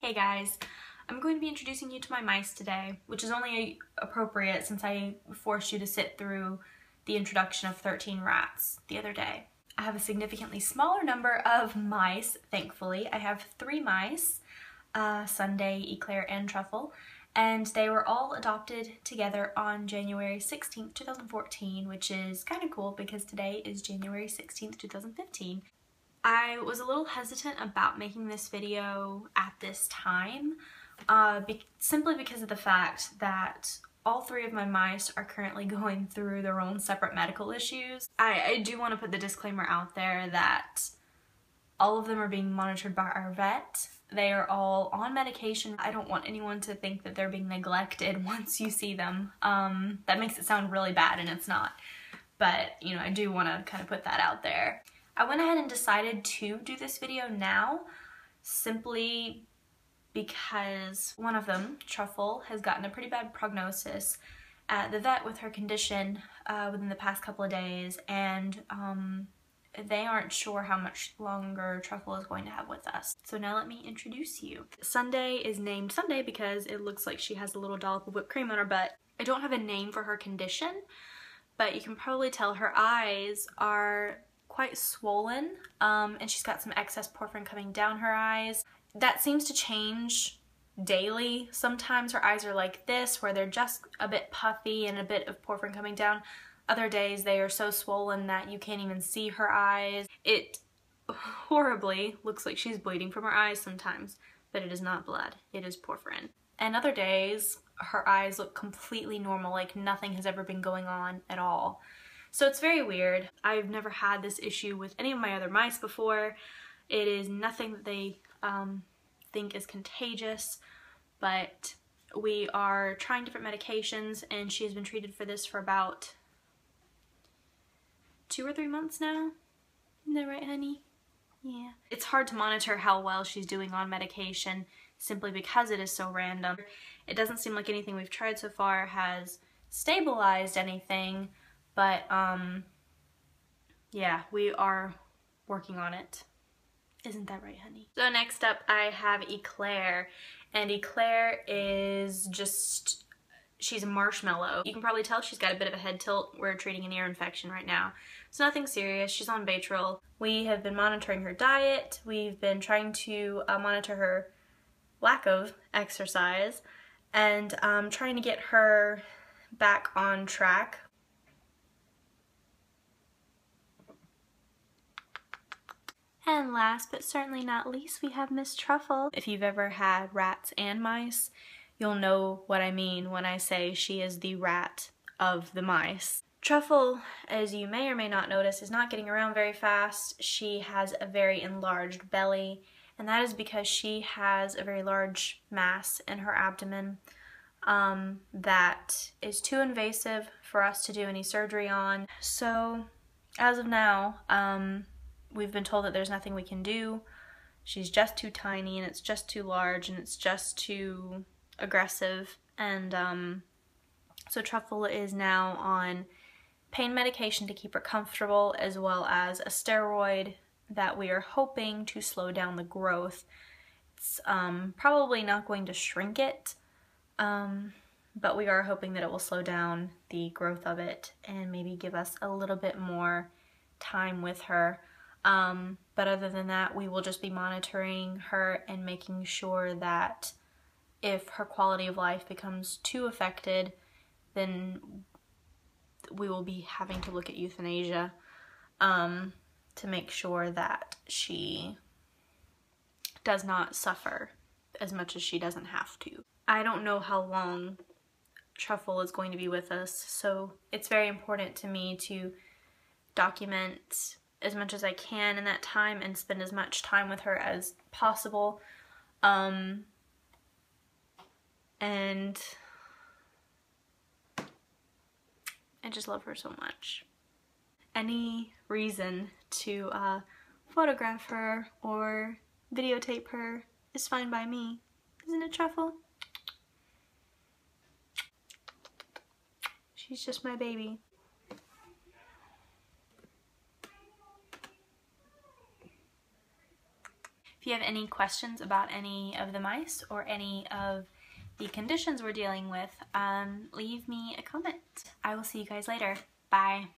Hey guys, I'm going to be introducing you to my mice today, which is only appropriate since I forced you to sit through the introduction of 13 rats the other day. I have a significantly smaller number of mice, thankfully. I have 3 mice, SUNDAE, ECLAIR, and Truffle, and they were all adopted together on January 16th, 2014, which is kind of cool because today is January 16th, 2015. I was a little hesitant about making this video at this time, simply because of the fact that all 3 of my mice are currently going through their own separate medical issues. I do want to put the disclaimer out there that all of them are being monitored by our vet. They are all on medication. I don't want anyone to think that they're being neglected once you see them. That makes it sound really bad, and it's not. But, you know, I do want to kind of put that out there. I went ahead and decided to do this video now simply because one of them, Truffle, has gotten a pretty bad prognosis at the vet with her condition within the past couple of days, and they aren't sure how much longer Truffle is going to have with us. So now let me introduce you. SUNDAE is named SUNDAE because it looks like she has a little dollop of whipped cream on her butt. I don't have a name for her condition, but you can probably tell her eyes are quite swollen, and she's got some excess porphyrin coming down her eyes. That seems to change daily. Sometimes her eyes are like this, where they're just a bit puffy and a bit of porphyrin coming down. Other days they are so swollen that you can't even see her eyes. It horribly looks like she's bleeding from her eyes sometimes, but it is not blood, it is porphyrin. And other days her eyes look completely normal, like nothing has ever been going on at all. So it's very weird. I've never had this issue with any of my other mice before. It is nothing that they think is contagious, but we are trying different medications, and she has been treated for this for about 2 or 3 months now. Isn't that right, honey? Yeah. It's hard to monitor how well she's doing on medication simply because it is so random. It doesn't seem like anything we've tried so far has stabilized anything, but yeah, we are working on it. Isn't that right, honey? So next up I have ECLAIR, and ECLAIR is just, she's a marshmallow. You can probably tell she's got a bit of a head tilt. We're treating an ear infection right now. It's nothing serious. She's on Baytril. We have been monitoring her diet. We've been trying to monitor her lack of exercise, and trying to get her back on track. And last but certainly not least, we have Miss Truffle. If you've ever had rats and mice, you'll know what I mean when I say she is the rat of the mice. Truffle, as you may or may not notice, is not getting around very fast. She has a very enlarged belly, and that is because she has a very large mass in her abdomen that is too invasive for us to do any surgery on. So as of now, we've been told that there's nothing we can do. She's just too tiny, and it's just too large, and it's just too aggressive. And so Truffle is now on pain medication to keep her comfortable, as well as a steroid that we are hoping to slow down the growth. It's probably not going to shrink it, but we are hoping that it will slow down the growth of it and maybe give us a little bit more time with her. But other than that, we will just be monitoring her and making sure that if her quality of life becomes too affected, then we will be having to look at euthanasia to make sure that she does not suffer as much as she doesn't have to. I don't know how long Truffle is going to be with us, so it's very important to me to document as much as I can in that time and spend as much time with her as possible. And I just love her so much. Any reason to photograph her or videotape her is fine by me. Isn't it, Truffle? She's just my baby. If you have any questions about any of the mice or any of the conditions we're dealing with, leave me a comment. I will see you guys later. Bye.